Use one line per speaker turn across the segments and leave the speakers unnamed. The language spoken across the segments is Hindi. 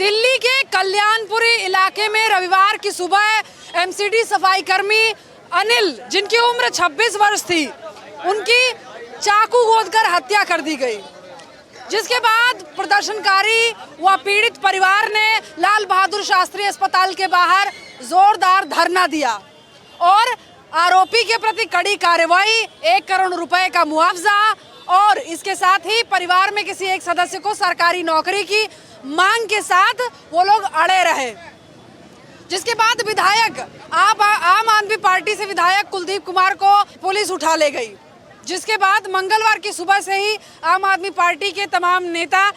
दिल्ली के कल्याणपुरी इलाके में रविवार की सुबह एमसीडी सफाई कर्मी अनिल, जिनकी उम्र 26 वर्ष थी, उनकी चाकू गोदकर हत्या कर दी गई। जिसके बाद प्रदर्शनकारी व पीड़ित परिवार ने लाल बहादुर शास्त्री अस्पताल के बाहर जोरदार धरना दिया और आरोपी के प्रति कड़ी कार्रवाई, 1 करोड़ रुपए का मुआवजा और इसके साथ ही परिवार में किसी एक सदस्य को सरकारी नौकरी की मांग के साथ वो लोग अड़े रहे। जिसके बाद विधायक आम आदमी पार्टी से विधायक कुलदीप कुमार को पुलिस उठा ले गई। जिसके बाद मंगलवार की सुबह से ही आम आदमी पार्टी के तमाम नेता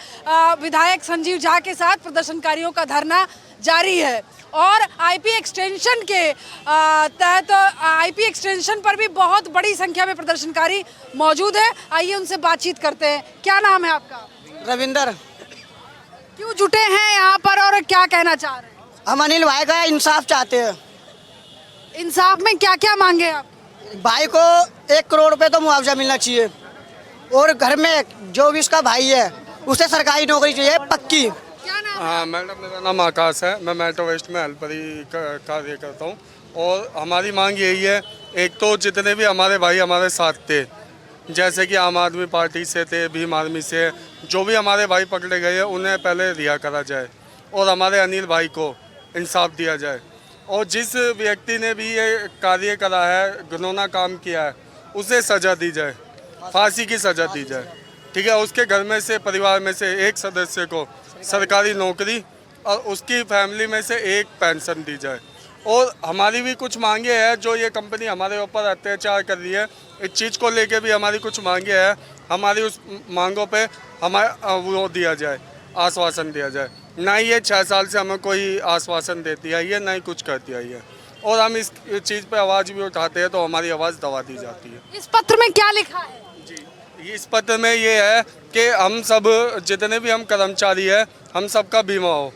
विधायक संजीव झा के साथ प्रदर्शनकारियों का धरना जारी है और आईपी एक्सटेंशन के तहत आईपी एक्सटेंशन पर भी बहुत बड़ी संख्या में प्रदर्शनकारी मौजूद है। आइए उनसे बातचीत करते हैं। क्या नाम है आपका?
रविंदर।
क्यों जुटे हैं यहाँ पर और क्या कहना चाह रहे हैं?
हम अनिल भाई का इंसाफ चाहते हैं।
इंसाफ में क्या क्या मांगे आप?
भाई को 1 करोड़ रुपए तो मुआवजा मिलना चाहिए और घर में जो भी उसका भाई है उसे सरकारी नौकरी चाहिए पक्की।
क्या नाम?
हाँ मैडम, मेरा नाम आकाश है। मैं मेट्रो वेस्ट में हेल्परी कार्य करता हूँ और हमारी मांग यही है, एक तो जितने भी हमारे भाई हमारे साथ थे, जैसे कि आम आदमी पार्टी से थे, भीम आर्मी से, जो भी हमारे भाई पकड़े गए हैं उन्हें पहले रिहा करा जाए और हमारे अनिल भाई को इंसाफ दिया जाए। और जिस व्यक्ति ने भी ये कार्य करा है, घिनौना काम किया है, उसे सज़ा दी जाए, फांसी की सज़ा दी जाए। ठीक है, उसके घर में से, परिवार में से एक सदस्य को सरकारी नौकरी और उसकी फैमिली में से एक पेंशन दी जाए। और हमारी भी कुछ मांगे हैं, जो ये कंपनी हमारे ऊपर अत्याचार कर रही है, इस चीज़ को लेके भी हमारी कुछ मांगे हैं। हमारी उस मांगों पे हमारा वो दिया जाए, आश्वासन दिया जाए। ना ही ये 6 साल से हमें कोई आश्वासन देती है, ये ना ही कुछ करती है। और हम इस चीज़ पे आवाज़ भी उठाते हैं तो हमारी आवाज़ दबा दी जाती है।
इस पत्र में क्या लिखा है?
जी, इस पत्र में ये है कि हम सब जितने भी हम कर्मचारी हैं, हम सबका बीमा हो।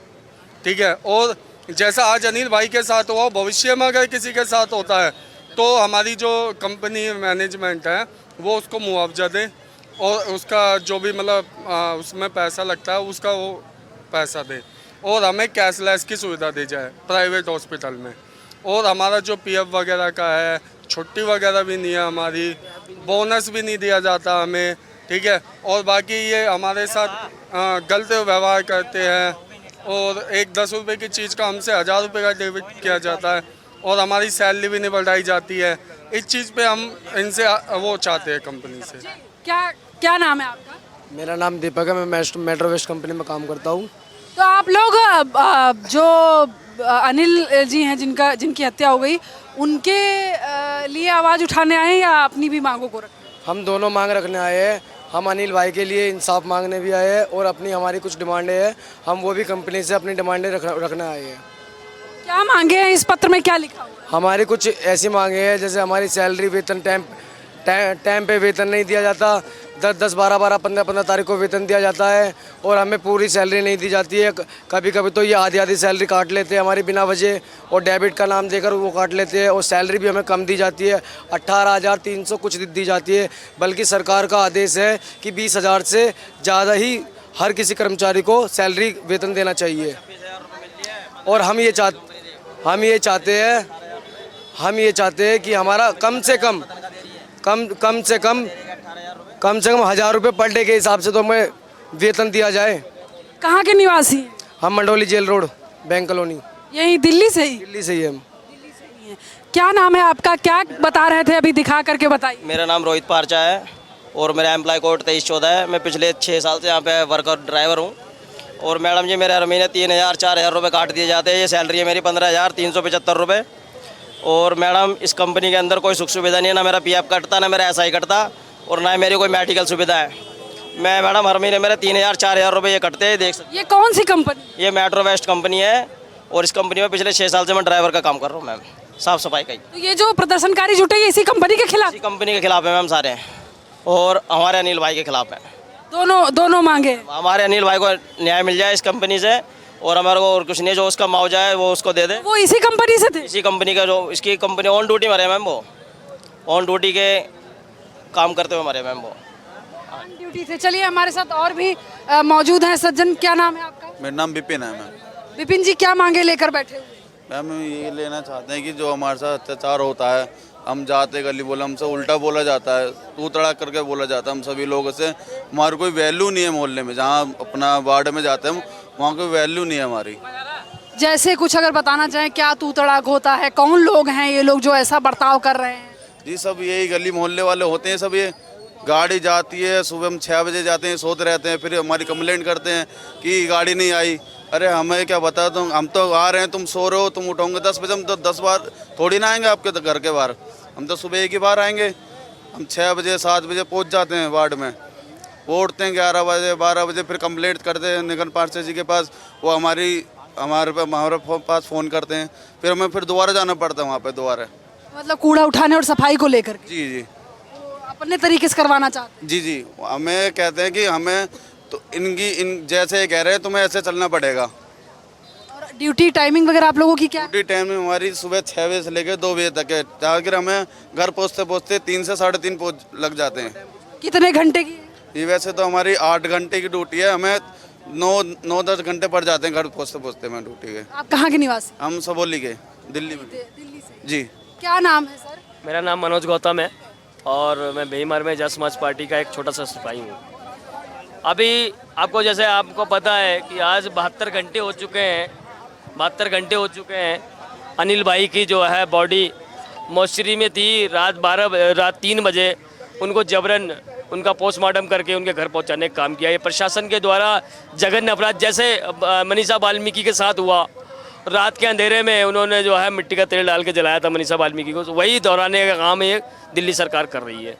ठीक है, और जैसा आज अनिल भाई के साथ हुआ, भविष्य में अगर किसी के साथ होता है तो हमारी जो कंपनी मैनेजमेंट है वो उसको मुआवजा दे और उसका जो भी मतलब उसमें पैसा लगता है उसका वो पैसा दे और हमें कैशलेस की सुविधा दी जाए प्राइवेट हॉस्पिटल में। और हमारा जो पीएफ वगैरह का है, छुट्टी वगैरह भी नहीं है, हमारी बोनस भी नहीं दिया जाता हमें। ठीक है, और बाकी ये हमारे साथ गलत व्यवहार करते हैं और एक 10 रुपये की चीज़ का हमसे 1000 रुपये का डेबिट किया जाता है और हमारी सैलरी भी नहीं बढ़ाई जाती है। इस चीज़ पे हम इनसे वो चाहते हैं कंपनी से।
क्या नाम है आपका?
मेरा नाम दीपक है। मैं मेट्रो वेस्ट कंपनी में काम करता हूँ।
तो आप लोग जो अनिल जी हैं जिनकी हत्या हो गई, उनके लिए आवाज़ उठाने आए हैं या अपनी भी मांगों को रखने?
हम दोनों मांग रखने आए हैं। हम अनिल भाई के लिए इंसाफ मांगने भी आए हैं और अपनी हमारी कुछ डिमांडें हैं, हम वो भी कंपनी से अपनी डिमांडें रखने आए हैं।
क्या मांगे हैं? इस पत्र में क्या लिखा हुआ है?
हमारी कुछ ऐसी मांगे हैं, जैसे हमारी सैलरी, वेतन टाइम पे वेतन नहीं दिया जाता। 10 12 15 तारीख को वेतन दिया जाता है और हमें पूरी सैलरी नहीं दी जाती है। कभी कभी तो ये आधी सैलरी काट लेते हैं हमारी बिना वजह और डेबिट का नाम देकर वो काट लेते हैं और सैलरी भी हमें कम दी जाती है, 18,300 कुछ दी जाती है। बल्कि सरकार का आदेश है कि 20,000 से ज़्यादा ही हर किसी कर्मचारी को सैलरी वेतन देना चाहिए। और हम ये चाहते हैं कि हमारा कम से कम 1000 रुपये पर डे के हिसाब से तो हमें वेतन दिया जाए।
कहाँ के निवासी हैं?
हम Mandoli jail road, bank colony.
यही दिल्ली से ही?
दिल्ली से ही हम।
क्या नाम है आपका? क्या बता रहे थे अभी, दिखा करके बताइए।
मेरा नाम रोहित पारचा है और मेरा एम्प्लॉय कोड 2314 है। मैं पिछले 6 साल से यहाँ पे वर्कर ड्राइवर हूँ। और मैडम जी, मेरे हर महीने 3,000 4,000 रुपये काट दिए जाते हैं। ये सैलरी है मेरी 15,375 रुपये। और मैडम, इस कंपनी के अंदर कोई सुख सुविधा नहीं है, ना मेरा पीएफ कटता, ना मेरा एसआई कटता और ना मेरी कोई मेडिकल सुविधा है। मैं मैडम, हर महीने मेरे 3,000 4,000 रुपये ये कटते हैं, देख सकते।
ये कौन सी कंपनी?
ये मेट्रो वेस्ट कंपनी है और इस कंपनी में पिछले 6 साल से मैं ड्राइवर का काम कर रहा हूँ मैम, साफ़ सफाई का ही।
तो ये जो प्रदर्शनकारी जुटे हैं इसी कंपनी के खिलाफ?
इसी कंपनी के खिलाफ है मैम सारे, और हमारे अनिल भाई के खिलाफ है।
दोनों मांगे।
हमारे अनिल भाई को न्याय मिल जाए इस कंपनी से और हमारे को और कुछ नहीं, जो उसका मुआवजा है वो उसको दे दे।
वो इसी कंपनी से थे?
इसी कंपनी का, जो इसकी कंपनी ऑन ड्यूटी मरे मैम, वो ऑन ड्यूटी के काम करते हुए मरे मैम वो।
ऑन ड्यूटी थे। चलिए, हमारे साथ और भी मौजूद हैं सज्जन। क्या नाम है आपका?
मेरा नाम विपिन है मैम।
विपिन जी, क्या मांगे लेकर बैठे हुए?
मैम ये लेना चाहते हैं कि जो हमारे साथ अत्याचार होता है, हम जाते गली बोले हमसे उल्टा बोला जाता है, तू तड़ाक करके बोला जाता है हम सभी लोगों से। हमारी कोई वैल्यू नहीं है मोहल्ले में, जहाँ अपना वार्ड में जाते हैं वहाँ कोई वैल्यू नहीं है हमारी।
जैसे कुछ अगर बताना चाहें, क्या तू तड़ाक होता है? कौन लोग हैं ये लोग जो ऐसा बर्ताव कर रहे हैं?
जी सब यही गली मोहल्ले वाले होते हैं सब। ये गाड़ी जाती है, सुबह हम 6 बजे जाते हैं, सोते रहते हैं, फिर हमारी कंप्लेंट करते हैं कि गाड़ी नहीं आई। अरे हमें क्या बता, तुम हम तो आ रहे हैं, तुम सो रहे हो, तुम उठोगे 10 बजे, हम तो 10 बार थोड़ी ना आएंगे आपके घर के बाहर। हम तो सुबह एक ही बार आएंगे। हम 6 बजे 7 बजे पहुंच जाते हैं वार्ड में, वो उठते हैं 11 बजे 12 बजे, फिर कंप्लेंट करते हैं निगम पार्षद जी के पास। वो हमारे पास फ़ोन करते हैं, फिर हमें फिर दोबारा जाना पड़ता है वहाँ पे दोबारा।
मतलब कूड़ा उठाने और सफाई को लेकर के
जी जी
अपने तरीके से करवाना चाहते
जी जी हमें कहते हैं कि हमें तो इन जैसे कह रहे हैं तुम्हें ऐसे चलना पड़ेगा।
हैं। और ड्यूटी टाइमिंग वगैरह आप लोगों की क्या है?
ड्यूटी टाइम हमारी सुबह 6 बजे से लेकर 2 बजे तक है, ताकि हमें घर पहुँचते 3 से 3:30 लग जाते हैं।
कितने घंटे की?
ये वैसे तो हमारी 8 घंटे की ड्यूटी है, हमें 9-10 घंटे पड़ जाते हैं घर पहुँचते में ड्यूटी के।
आप कहाँ के निवासी?
हम सबोली के, दिल्ली में।
दिल्ली से।
जी
क्या नाम है सर?
मेरा नाम मनोज गौतम है और मैं भीमर में जन समाज पार्टी का एक छोटा सा सिपाही हूँ। अभी आपको जैसे आपको पता है कि आज 72 घंटे हो चुके हैं, 72 घंटे हो चुके हैं। अनिल भाई की जो है बॉडी मोर्चरी में थी, रात 3 बजे उनको जबरन उनका पोस्टमार्टम करके उनके घर पहुंचाने का काम किया। ये प्रशासन के द्वारा जघन्य अपराध, जैसे मनीषा वाल्मीकि के साथ हुआ, रात के अंधेरे में उन्होंने जो है मिट्टी का तेल डाल के जलाया था मनीषा वाल्मीकि को, वही दोहराने का काम ये दिल्ली सरकार कर रही है।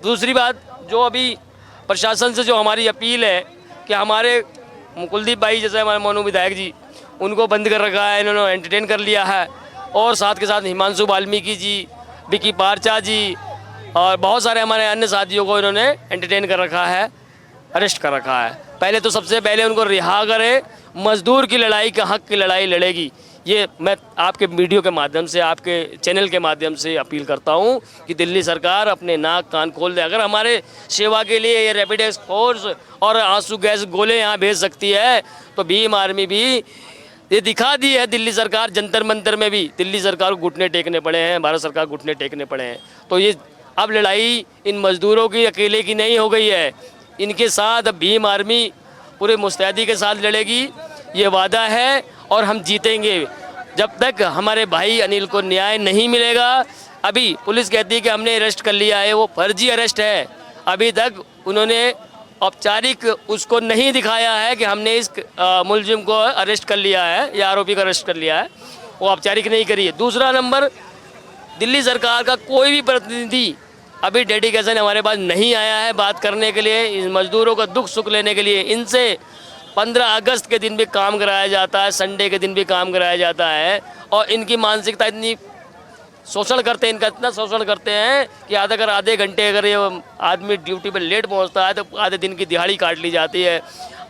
दूसरी बात, जो अभी प्रशासन से जो हमारी अपील है कि हमारे कुलदीप भाई जैसे हमारे मोनू विधायक जी, उनको बंद कर रखा है, इन्होंने एंटरटेन कर लिया है, और साथ के साथ हिमांशु वाल्मीकि जी, विकी पारचा जी और बहुत सारे हमारे अन्य साथियों को इन्होंने एंटरटेन कर रखा है, अरेस्ट कर रखा है। पहले तो सबसे पहले उनको रिहा करें। मजदूर की लड़ाई का हक की लड़ाई लड़ेगी, ये मैं आपके वीडियो के माध्यम से, आपके चैनल के माध्यम से अपील करता हूँ कि दिल्ली सरकार अपने नाक कान खोल दे। अगर हमारे सेवा के लिए ये रैपिड एक्स फोर्स और आंसू गैस गोले यहाँ भेज सकती है, तो भीम आर्मी भी ये दिखा दी है। दिल्ली सरकार जंतर मंतर में भी दिल्ली सरकार को घुटने टेकने पड़े हैं, भारत सरकार को घुटने टेकने पड़े हैं। तो ये अब लड़ाई इन मजदूरों की अकेले की नहीं हो गई है, इनके साथ अब भीम आर्मी पूरे मुस्तैदी के साथ लड़ेगी, ये वादा है, और हम जीतेंगे। जब तक हमारे भाई अनिल को न्याय नहीं मिलेगा, अभी पुलिस कहती है कि हमने अरेस्ट कर लिया है, वो फर्जी अरेस्ट है। अभी तक उन्होंने औपचारिक उसको नहीं दिखाया है कि हमने इस मुलजिम को अरेस्ट कर लिया है या आरोपी को अरेस्ट कर लिया है, वो औपचारिक नहीं करी है। दूसरा नंबर, दिल्ली सरकार का कोई भी प्रतिनिधि अभी डेडिकेशन हमारे पास नहीं आया है बात करने के लिए, इन मजदूरों का दुख सुख लेने के लिए। इनसे 15 अगस्त के दिन भी काम कराया जाता है, संडे के दिन भी काम कराया जाता है, और इनकी मानसिकता इतनी शोषण करते हैं, इनका इतना शोषण करते हैं कि आधे घंटे अगर ये आदमी ड्यूटी पर लेट पहुंचता है तो आधे दिन की दिहाड़ी काट ली जाती है।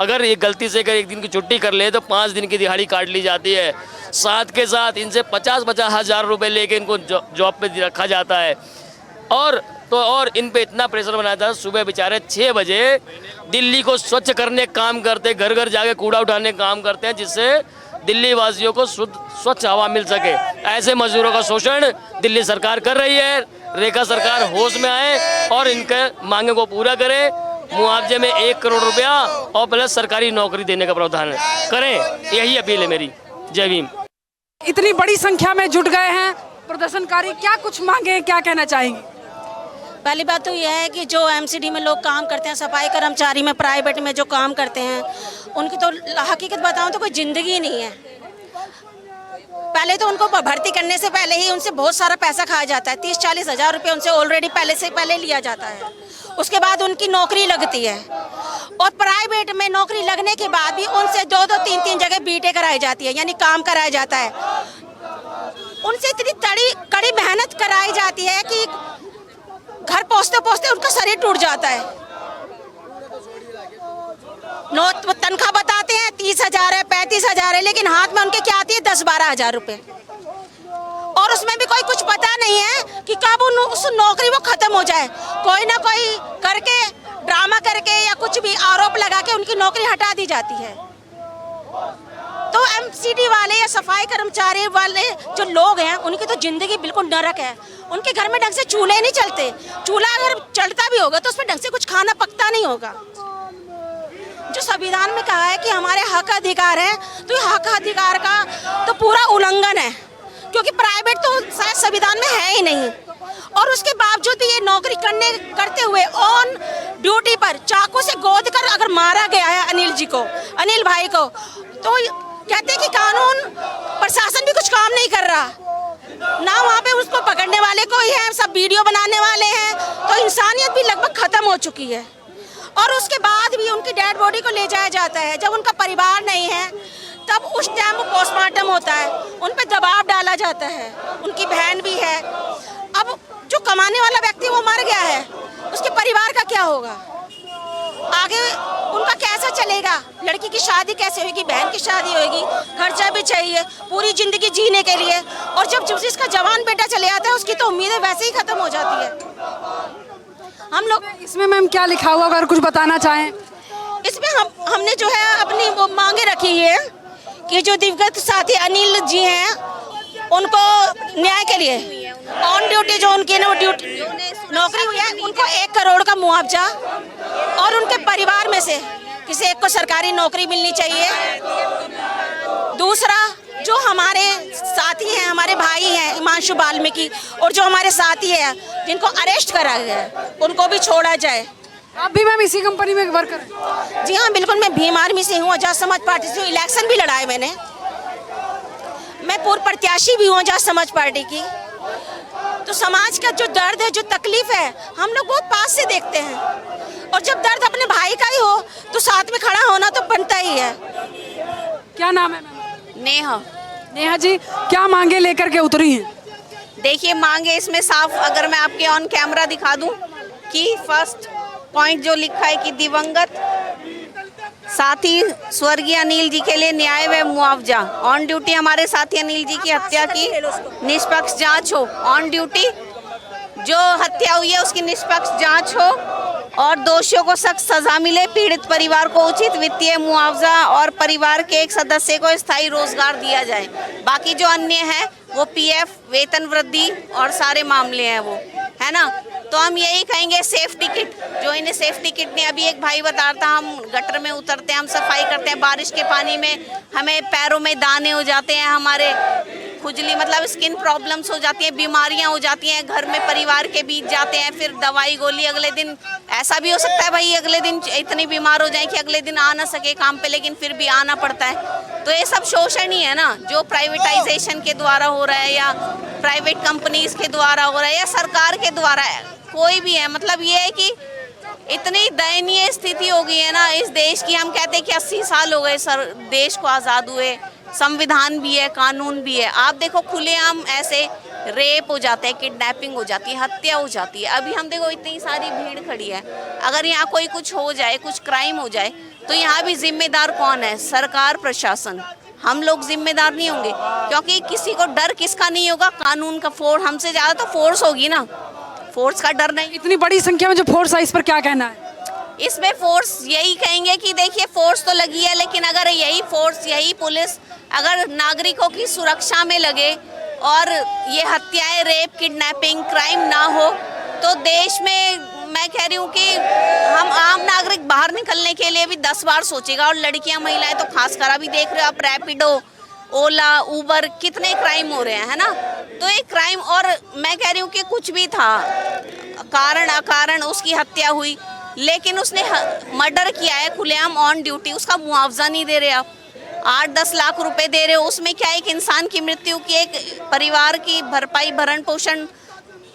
अगर ये गलती से अगर एक दिन की छुट्टी कर ले तो 5 दिन की दिहाड़ी काट ली जाती है। साथ के साथ इनसे 50-50 हज़ार रुपये लेके इनको जॉब पे रखा जाता है। और इन पे इतना प्रेशर बनाया था, सुबह बेचारे 6 बजे दिल्ली को स्वच्छ करने का काम करते, घर घर जाके कूड़ा उठाने का काम करते हैं, जिससे दिल्ली वासियों को स्वच्छ हवा मिल सके। ऐसे मजदूरों का शोषण दिल्ली सरकार कर रही है। रेखा सरकार होश में आए और इनके मांगे को पूरा करे। मुआवजे में 1 करोड़ रुपया और प्लस सरकारी नौकरी देने का प्रावधान करें, यही अपील है मेरी। जय भीम।
इतनी बड़ी संख्या में जुट गए हैं प्रदर्शनकारी, क्या कुछ मांगे, क्या कहना चाहेंगे?
पहली बात तो यह है कि जो एमसीडी में लोग काम करते हैं, सफाई कर्मचारी में, प्राइवेट में जो काम करते हैं, उनकी तो हकीकत बताऊं तो कोई ज़िंदगी नहीं है। पहले तो उनको भर्ती करने से पहले ही उनसे बहुत सारा पैसा खाया जाता है, 30-40 हज़ार रुपये उनसे ऑलरेडी पहले लिया जाता है। उसके बाद उनकी नौकरी लगती है, और प्राइवेट में नौकरी लगने के बाद भी उनसे 2-2, 3-3 जगह बीटें कराई जाती है, यानी काम कराया जाता है। उनसे इतनी कड़ी मेहनत कराई जाती है कि घर पहुँचते पहुँचते उनका शरीर टूट जाता है। तनख्वाह बताते हैं 30 हज़ार है, 35 हज़ार है, लेकिन हाथ में उनके क्या आती है 10-12 हज़ार रुपये, और उसमें भी कोई कुछ पता नहीं है कि कब उस नौकरी वो खत्म हो जाए। कोई ना कोई करके, ड्रामा करके या कुछ भी आरोप लगा के उनकी नौकरी हटा दी जाती है। तो एमसीडी वाले या सफाई कर्मचारी वाले जो लोग हैं उनकी तो जिंदगी बिल्कुल नरक है। उनके घर में ढंग से चूल्हे नहीं चलते, चूल्हा अगर चलता भी होगा तो उसमें ढंग से कुछ खाना पकता नहीं होगा। जो संविधान में कहा है कि हमारे हक अधिकार है, तो ये हक अधिकार का तो पूरा उल्लंघन है, क्योंकि प्राइवेट तो शायद संविधान में है ही नहीं। और उसके बावजूद ये नौकरी करते हुए ऑन ड्यूटी पर चाकू से गोद कर अगर मारा गया है अनिल भाई को, तो कहते हैं कि कानून प्रशासन भी कुछ काम नहीं कर रहा ना, वहाँ पे उसको पकड़ने वाले को ही है, सब वीडियो बनाने वाले हैं। तो इंसानियत भी लगभग खत्म हो चुकी है। और उसके बाद भी उनकी डेड बॉडी को ले जाया जाता है, जब उनका परिवार नहीं है तब उस टाइम वो पोस्टमार्टम होता है, उन पर दबाव डाला जाता है। उनकी बहन भी है। अब जो कमाने वाला व्यक्ति वो मर गया है, उसके परिवार का क्या होगा? आगे उनका कैसा चलेगा? लड़की की शादी कैसे होगी? बहन की शादी होगी, खर्चा भी चाहिए पूरी जिंदगी जीने के लिए। और जब जिसका जवान बेटा चले आता है उसकी तो उम्मीदें वैसे ही खत्म हो जाती है। हम लोग
इसमें मैम क्या लिखा हुआ, अगर कुछ बताना चाहें?
इसमें हमने जो है अपनी वो मांगे रखी है कि जो दिवंगत साथी अनिल जी हैं उनको न्याय के लिए ऑन ड्यूटी जो उनकी ड्यूटी नौकरी हुई है उनको 1 करोड़ का मुआवजा, और उनके परिवार में से किसी एक को सरकारी नौकरी मिलनी चाहिए। दूसरा, जो हमारे साथी हैं, हमारे भाई हैं हिमांशु वाल्मीकि, और जो हमारे साथी हैं जिनको अरेस्ट करा गया है उनको भी छोड़ा जाए।
आप भी मैम इसी कंपनी में वर्कर हैं?
जी हाँ, बिल्कुल। मैं भीम आर्मी से हूँ, आजाद समाज पार्टी से इलेक्शन भी लड़ा है मैंने। मैं पूर्व प्रत्याशी भी हूँ आजाद समाज पार्टी की। तो समाज का जो दर्द है, जो तकलीफ है, हम लोग बहुत पास से देखते हैं। और जब दर्द अपने भाई का ही हो तो साथ में खड़ा होना तो बनता ही है।
क्या नाम है मैम?
नेहा।
नेहा जी, क्या मांगे लेकर के उतरी हैं?
देखिए, मांगे इसमें साफ अगर मैं आपके ऑन कैमरा दिखा दूं कि फर्स्ट पॉइंट जो लिखा है कि दिवंगत साथी स्वर्गीय अनिल जी के लिए न्याय व मुआवजा। ऑन ड्यूटी हमारे साथी अनिल जी की हत्या की निष्पक्ष जांच हो। ऑन ड्यूटी जो हत्या हुई है उसकी निष्पक्ष जांच हो और दोषियों को सख्त सजा मिले। पीड़ित परिवार को उचित वित्तीय मुआवजा और परिवार के एक सदस्य को स्थायी रोजगार दिया जाए। बाकी जो अन्य है वो पीएफ, वेतन वृद्धि और सारे मामले हैं वो, है ना। तो हम यही कहेंगे सेफ्टी किट, जो इन्हें सेफ्टी किट ने, अभी एक भाई बता रहा था, हम गटर में उतरते हैं, हम सफाई करते हैं, बारिश के पानी में हमें पैरों में दाने हो जाते हैं, हमारे खुजली मतलब स्किन प्रॉब्लम्स हो जाती हैं, बीमारियां हो जाती हैं, घर में परिवार के बीच जाते हैं, फिर दवाई गोली। अगले दिन ऐसा भी हो सकता है भाई अगले दिन इतनी बीमार हो जाए कि अगले दिन आ ना सके काम पे, लेकिन फिर भी आना पड़ता है। तो ये सब शोषण ही है ना, जो प्राइवेटाइजेशन के द्वारा हो रहा है या प्राइवेट कंपनीज के द्वारा हो रहा है या सरकार के द्वारा है, कोई भी है। मतलब ये है कि इतनी दयनीय स्थिति हो गई है ना इस देश की। हम कहते हैं कि 80 साल हो गए सर देश को आज़ाद हुए, संविधान भी है, कानून भी है। आप देखो खुलेआम ऐसे रेप हो जाते हैं, किडनैपिंग हो जाती है, हत्या हो जाती है। अभी हम देखो इतनी सारी भीड़ खड़ी है, अगर यहाँ कोई कुछ हो जाए, कुछ क्राइम हो जाए, तो यहाँ भी जिम्मेदार कौन है? सरकार, प्रशासन। हम लोग जिम्मेदार नहीं होंगे, क्योंकि किसी को डर किसका नहीं होगा? कानून का। फोर्स हमसे ज़्यादा तो फोर्स होगी ना, फोर्स का डर नहीं।
इतनी बड़ी संख्या में जो फोर्स है, इस पर क्या कहना है?
इसमें फोर्स यही कहेंगे कि देखिए फोर्स तो लगी है, लेकिन अगर यही फोर्स, यही पुलिस अगर नागरिकों की सुरक्षा में लगे और ये हत्याएं, रेप, किडनैपिंग, क्राइम ना हो, तो देश में मैं कह रही हूँ कि हम आम नागरिक बाहर निकलने के लिए भी 10 बार सोचेगा। और लड़कियां, महिलाएं तो खासकर, अभी देख रहे हो आप रैपिडो, ओला, उबर, कितने क्राइम हो रहे हैं, है ना। तो एक क्राइम, और मैं कह रही हूँ कि कुछ भी था, कारण अकारण उसकी हत्या हुई, लेकिन उसने मर्डर किया है खुलेआम ऑन ड्यूटी, उसका मुआवजा नहीं दे रहे आप। 8-10 लाख रुपए दे रहे हो, उसमें क्या एक इंसान की मृत्यु की, एक परिवार की भरपाई, भरण पोषण।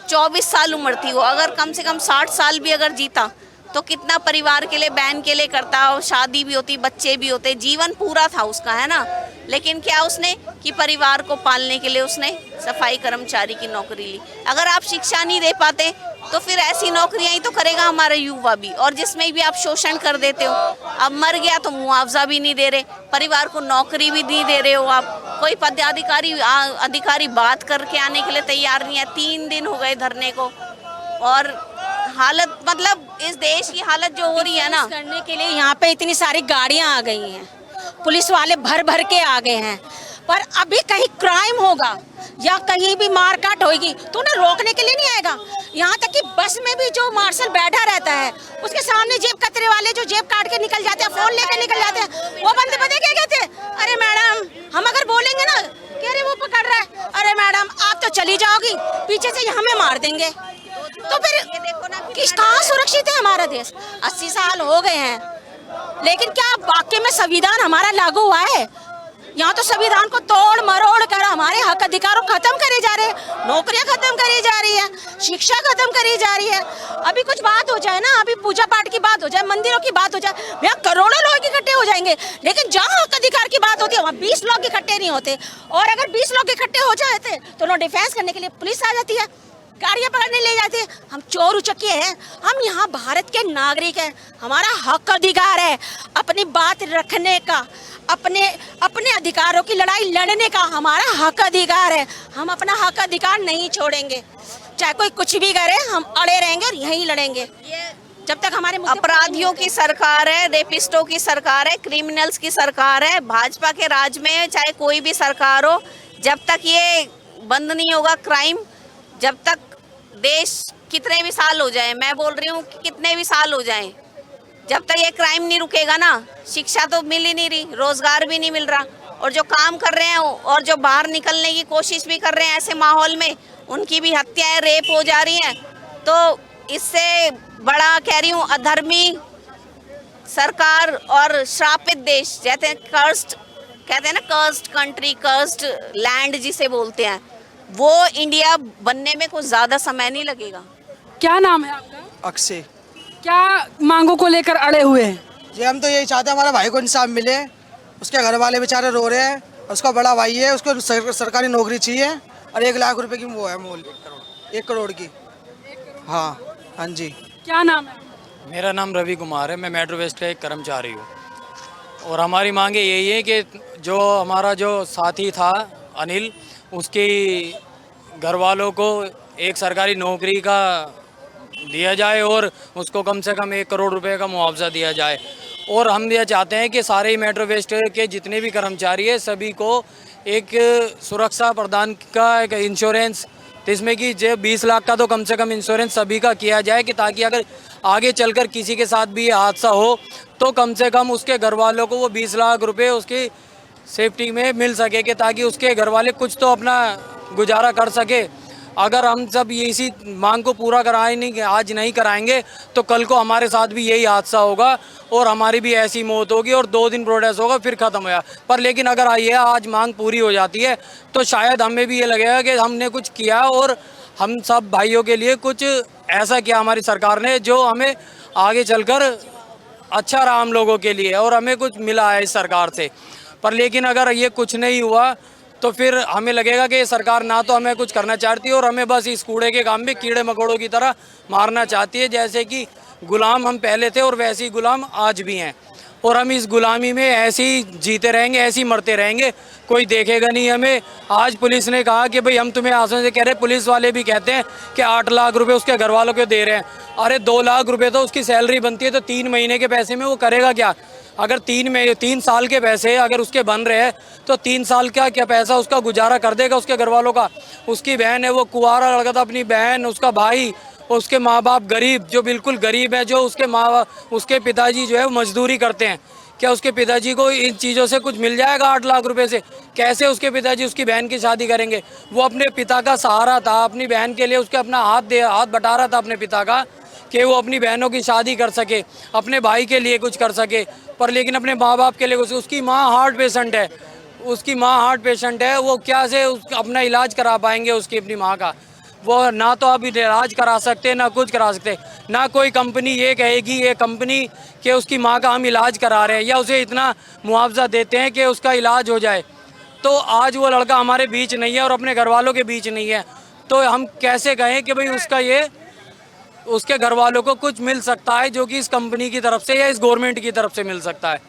24 साल उम्र थी वो, अगर कम से कम 60 साल भी अगर जीता तो कितना परिवार के लिए, बहन के लिए करता, शादी भी होती, बच्चे भी होते, जीवन पूरा था उसका, है ना। लेकिन क्या उसने कि परिवार को पालने के लिए उसने सफाई कर्मचारी की नौकरी ली। अगर आप शिक्षा नहीं दे पाते तो फिर ऐसी नौकरियां ही तो करेगा हमारा युवा भी, और जिसमें भी आप शोषण कर देते हो। अब मर गया तो मुआवजा भी नहीं दे रहे, परिवार को नौकरी भी नहीं दे रहे हो आप। कोई अधिकारी बात करके आने के लिए तैयार नहीं है। 3 दिन हो गए धरने को, और हालत, मतलब इस देश की हालत जो हो रही है ना,
करने के लिए यहाँ पे इतनी सारी गाड़ियाँ आ गई हैं, पुलिस वाले भर भर के आ गए हैं, पर अभी कहीं क्राइम होगा या कहीं भी मारकाट होगी तो उन्हें रोकने के लिए नहीं आएगा। यहाँ तक कि बस में भी जो मार्शल बैठा रहता है उसके सामने जेब कतरे वाले जो जेब काट के निकल जाते हैं, फोन लेकर निकल जाते हैं, वो बंदे पता क्या कहते हैं, अरे मैडम, हम अगर बोलेंगे ना कि अरे वो पकड़ रहा है, अरे मैडम आप तो चली जाओगी, पीछे से हमें मार देंगे। तो फिर कहाँ सुरक्षित है हमारा देश? 80 साल हो गए हैं, लेकिन क्या वाकई में संविधान हमारा लागू हुआ है? यहाँ तो संविधान को तोड़ मरोड़ कर हमारे हक अधिकारों खत्म करे जा रहे हैं, नौकरियां खत्म करी जा रही है, शिक्षा खत्म करी जा रही है। अभी कुछ बात हो जाए ना, अभी पूजा पाठ की बात हो जाए, मंदिरों की बात हो जाए, यहाँ करोड़ों लोग इकट्ठे हो जाएंगे, लेकिन जहाँ हक अधिकार की बात होती है वहाँ 20 लोग इकट्ठे नहीं होते। और अगर 20 लोग इकट्ठे हो जाते तो नो डिफेंस करने के लिए पुलिस आ जाती है, गाड़ियाँ पकड़ने ले जाते हैं। हम चोर उचक्के हैं, हम यहाँ भारत के नागरिक हैं, हमारा हक अधिकार है अपनी बात रखने का, अपने अधिकारों की लड़ाई लड़ने का हमारा हक अधिकार है। हम अपना हक अधिकार नहीं छोड़ेंगे, चाहे कोई कुछ भी करे, हम अड़े रहेंगे और यहीं लड़ेंगे जब तक हमारे
अपराधियों की सरकार है, रेपिस्टों की सरकार है, क्रिमिनल्स की सरकार है। भाजपा के राज में चाहे कोई भी सरकार हो, जब तक ये बंद नहीं होगा क्राइम, जब तक देश कितने भी साल हो जाए, मैं बोल रही हूँ कि कितने भी साल हो जाएं, जब तक ये क्राइम नहीं रुकेगा ना, शिक्षा तो मिल ही नहीं रही, रोजगार भी नहीं मिल रहा, और जो काम कर रहे हैं और जो बाहर निकलने की कोशिश भी कर रहे हैं ऐसे माहौल में, उनकी भी हत्याएं, रेप हो जा रही हैं। तो इससे बड़ा कह रही हूँ अधर्मी सरकार और श्रापित देश, कहते हैं ना कर्स्ड कंट्री, कर्स्ड लैंड जिसे बोलते हैं, वो इंडिया बनने में कुछ ज्यादा समय नहीं लगेगा।
क्या नाम है आपका?
अक्षय
क्या मांगों को लेकर अड़े हुए हैं?
जी, हम तो यही चाहते हैं हमारे भाई को इंसाफ मिले, उसके घर वाले बेचारे रो रहे हैं, उसका बड़ा भाई है, उसको सरकारी नौकरी चाहिए, और 1 लाख रुपए की वो है मूल, 1 करोड़ की। हाँ हाँ जी।
क्या नाम है?
मेरा नाम रवि कुमार है, मैं मेट्रो वेस्ट का एक कर्मचारी हूँ, और हमारी मांगे यही है कि जो हमारा जो साथी था अनिल, उसके घर वालों को एक सरकारी नौकरी का दिया जाए और उसको कम से कम 1 करोड़ रुपए का मुआवजा दिया जाए। और हम ये चाहते हैं कि सारे ही मेट्रो वेस्ट के जितने भी कर्मचारी हैं सभी को एक सुरक्षा प्रदान का एक इंश्योरेंस, जिसमें कि जो 20 लाख का तो कम से कम इंश्योरेंस सभी का किया जाए, कि ताकि अगर आगे चलकर किसी के साथ भी हादसा हो तो कम से कम उसके घर वालों को वो 20 लाख रुपए उसकी सेफ्टी में मिल सके, कि ताकि उसके घर वाले कुछ तो अपना गुजारा कर सके। अगर हम सब इसी मांग को पूरा आज नहीं कराएंगे तो कल को हमारे साथ भी यही हादसा होगा और हमारी भी ऐसी मौत होगी और 2 दिन प्रोटेस्ट होगा, फिर ख़त्म होगा। पर लेकिन अगर ये आज मांग पूरी हो जाती है तो शायद हमें भी ये लगेगा कि हमने कुछ किया और हम सब भाइयों के लिए कुछ ऐसा किया हमारी सरकार ने, जो हमें आगे चलकर अच्छा रहा हम लोगों के लिए और हमें कुछ मिला है इस सरकार से। पर लेकिन अगर ये कुछ नहीं हुआ तो फिर हमें लगेगा कि सरकार ना तो हमें कुछ करना चाहती है और हमें बस इस कूड़े के काम में कीड़े मकोड़ों की तरह मारना चाहती है। जैसे कि गुलाम हम पहले थे और वैसे ही गुलाम आज भी हैं, और हम इस गुलामी में ऐसे ही जीते रहेंगे, ऐसे ही मरते रहेंगे, कोई देखेगा नहीं हमें। आज पुलिस ने कहा कि भाई हम तुम्हें आसान से कह रहे, पुलिस वाले भी कहते हैं कि 8 लाख रुपए उसके घर वालों को दे रहे हैं। अरे 2 लाख रुपए तो उसकी सैलरी बनती है, तो 3 महीने के पैसे में वो करेगा क्या? अगर 3 साल के पैसे अगर उसके बन रहे हैं तो 3 साल का क्या पैसा उसका गुजारा कर देगा उसके घर वालों का? उसकी बहन है, वो कुंवारा लड़का था, अपनी बहन, उसका भाई, उसके माँ बाप गरीब, जो बिल्कुल गरीब है, जो उसके पिताजी जो है वो मजदूरी करते हैं। क्या उसके पिताजी को इन चीज़ों से कुछ मिल जाएगा 8 लाख रुपए से? कैसे उसके पिताजी उसकी बहन की शादी करेंगे? वो अपने पिता का सहारा था, अपनी बहन के लिए उसके अपना हाथ बटा रहा था अपने पिता का, कि वो अपनी बहनों की शादी कर सके, अपने भाई के लिए कुछ कर सके। पर लेकिन अपने माँ बाप के लिए उसकी माँ हार्ट पेशेंट है, वो क्या से अपना इलाज करा पाएंगे उसकी अपनी माँ का? वो ना तो अब इलाज करा सकते, ना कुछ करा सकते, ना कोई कंपनी ये कहेगी ये कंपनी कि उसकी माँ का हम इलाज करा रहे हैं या उसे इतना मुआवजा देते हैं कि उसका इलाज हो जाए। तो आज वो लड़का हमारे बीच नहीं है और अपने घर वालों के बीच नहीं है, तो हम कैसे कहें कि भाई उसके घर वालों को कुछ मिल सकता है जो कि इस कंपनी की तरफ से या इस गवर्नमेंट की तरफ से मिल सकता है?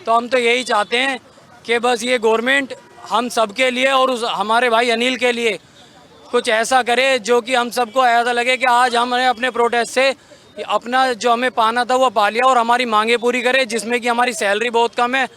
तो हम तो यही चाहते हैं कि बस ये गवर्नमेंट हम सब के लिए और हमारे भाई अनिल के लिए कुछ ऐसा करे जो कि हम सबको ऐसा लगे कि आज हमने अपने प्रोटेस्ट से अपना जो हमें पाना था वो पा लिया, और हमारी मांगे पूरी करे, जिसमें कि हमारी सैलरी बहुत कम है,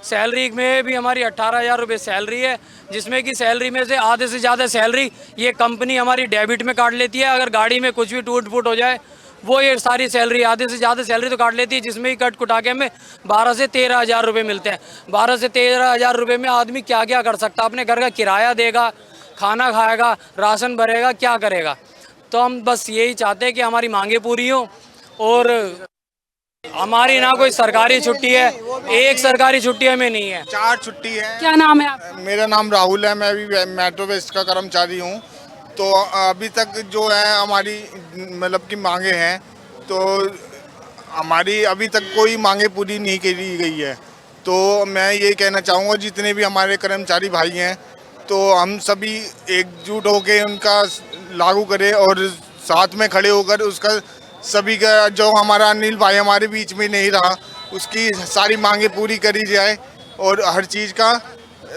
सैलरी में भी हमारी 18,000 रुपये सैलरी है, जिसमें कि सैलरी में से आधे से ज़्यादा सैलरी ये कंपनी हमारी डेबिट में काट लेती है। अगर गाड़ी में कुछ भी टूट फूट हो जाए वो ये सारी सैलरी, आधे से ज़्यादा सैलरी तो काट लेती है, जिसमें ही कट कुटा के हमें 12 से 13,000 रुपये मिलते हैं। 12 से 13,000 रुपये में आदमी क्या क्या कर सकता है? अपने घर का किराया देगा, खाना खाएगा, राशन भरेगा, क्या करेगा? तो हम बस यही चाहते हैं कि हमारी मांगे पूरी हों। और हमारी ना कोई सरकारी छुट्टी है, एक सरकारी छुट्टी हमें नहीं है।
4 छुट्टी है।
क्या नाम है आपका?
मेरा नाम राहुल है, मैं भी मेट्रो वेस्ट का कर्मचारी हूँ। तो अभी तक जो है हमारी मतलब की मांगे हैं, तो हमारी अभी तक कोई मांगे पूरी नहीं करी गई है। तो मैं ये कहना चाहूँगा जितने भी हमारे कर्मचारी भाई हैं, तो हम सभी एकजुट होकर उनका लागू करें और साथ में खड़े होकर उसका सभी का, जो हमारा अनिल भाई हमारे बीच में नहीं रहा, उसकी सारी मांगे पूरी करी जाए। और हर चीज़ का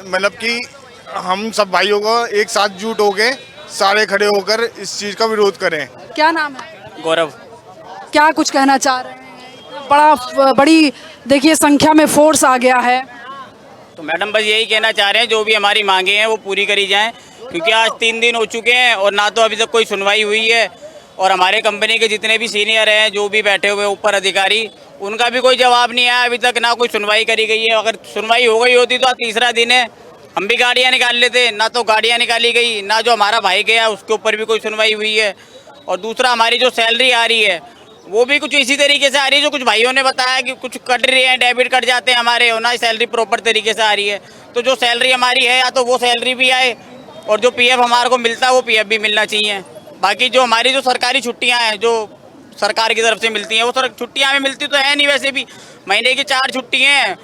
मतलब कि हम सब भाइयों को एक साथ जुट होके सारे खड़े होकर इस चीज़ का विरोध करें।
क्या नाम है?
गौरव।
क्या कुछ कहना चाह रहे हैं? बड़ी देखिए संख्या में फोर्स आ गया है।
तो मैडम बस यही कहना चाह रहे हैं, जो भी हमारी मांगे हैं वो पूरी करी जाएं, क्योंकि आज 3 दिन हो चुके हैं और ना तो अभी तक कोई सुनवाई हुई है। और हमारे कंपनी के जितने भी सीनियर हैं, जो भी बैठे हुए ऊपर अधिकारी, उनका भी कोई जवाब नहीं आया अभी तक, ना कोई सुनवाई करी गई है। अगर सुनवाई हो गई होती तो आज तीसरा दिन है, हम भी गाड़ियाँ निकाल लेते, ना तो गाड़ियाँ निकाली गई, ना जो हमारा भाई गया उसके ऊपर भी कोई सुनवाई हुई है। और दूसरा, हमारी जो सैलरी आ रही है वो भी कुछ इसी तरीके से आ रही है, जो कुछ भाइयों ने बताया कि कुछ कट रहे हैं, डेबिट कट जाते हैं हमारे, और ना सैलरी प्रॉपर तरीके से आ रही है। तो जो सैलरी हमारी है या तो वो सैलरी भी आए, और जो पीएफ हमारे को मिलता है वो पीएफ भी मिलना चाहिए। बाकी जो हमारी जो सरकारी छुट्टियां हैं, जो सरकार की तरफ से मिलती हैं, वो सर छुट्टियां हमें मिलती तो है नहीं। वैसे भी महीने की 4 छुट्टी हैं,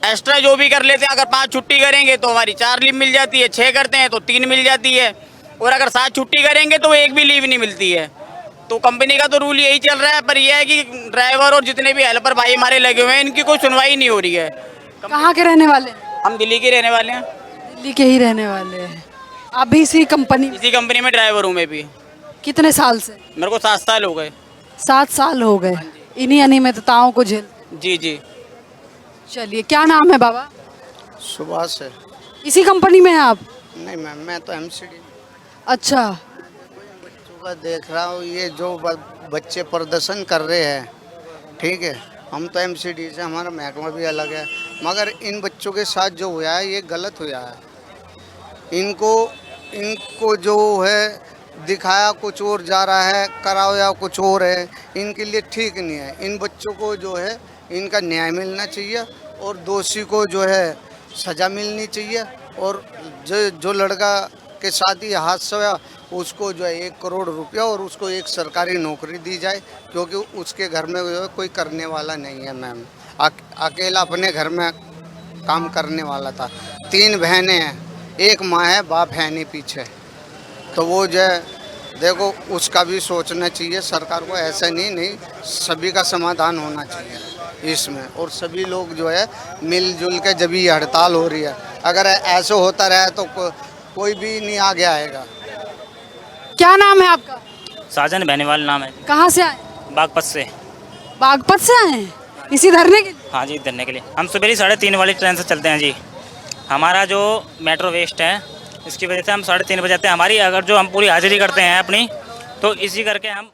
एक्स्ट्रा जो भी कर लेते हैं, अगर 5 छुट्टी करेंगे तो हमारी 4 लीव मिल जाती है, 6 करते हैं तो 3 मिल जाती है, और अगर 7 छुट्टी करेंगे तो 1 भी लीव नहीं मिलती है। तो कंपनी का तो रूल यही चल रहा है, पर यह है कि ड्राइवर और जितने भी हेल्पर भाई हमारे लगे हुए हैं, इनकी कोई सुनवाई नहीं हो रही है।
कहाँ के रहने वाले हैं?
हम दिल्ली के रहने वाले हैं।
दिल्ली के ही रहने वाले हैं। आप भी इसी कंपनी
में ड्राइवर हूँ मैं भी।
कितने साल से?
मेरे को 7 साल हो गए।
7 साल हो गए इन्हीं अनियमितताओं को झेल।
जी जी।
चलिए, क्या नाम है बाबा?
सुभाष है।
इसी कंपनी में हैं आप?
नहीं मैम, मैं तो एमसीडी
अच्छा।
बच्चों का देख रहा हूँ, ये जो बच्चे प्रदर्शन कर रहे हैं, ठीक है, हम तो एमसीडी से, हमारा महकमा भी अलग है, मगर इन बच्चों के साथ जो हुआ है ये गलत हुआ है। इनको जो है दिखाया कुछ और जा रहा है, कराया कुछ और है, इनके लिए ठीक नहीं है। इन बच्चों को जो है इनका न्याय मिलना चाहिए, और दोषी को जो है सज़ा मिलनी चाहिए। और जो लड़का के साथ ये हादसा हुआ, उसको जो है 1 करोड़ रुपया और उसको एक सरकारी नौकरी दी जाए, क्योंकि उसके घर में जो है कोई करने वाला नहीं है मैम। अकेला अपने घर में काम करने वाला था। 3 बहनें हैं, 1 माँ है, बाप है नहीं पीछे। तो वो जो है देखो, उसका भी सोचना चाहिए सरकार को। ऐसा नहीं, सभी का समाधान होना चाहिए इसमें, और सभी लोग जो है मिलजुल के, जब ये हड़ताल हो रही है, अगर ऐसे होता रहे तो कोई भी नहीं आगे आएगा।
क्या नाम है आपका?
साजन बहनेवाल नाम है।
कहाँ से आए?
बागपत से।
बागपत से आए हैं इसी धरने के लिए?
हाँ जी, धरने के लिए। हम सुबह 3:30 वाली ट्रेन से चलते हैं जी। हमारा जो मेट्रो वेस्ट है, इसकी वजह से हम 3:30 बजे आते हैं। हमारी अगर जो हम पूरी हाजिरी करते हैं अपनी, तो इसी करके हम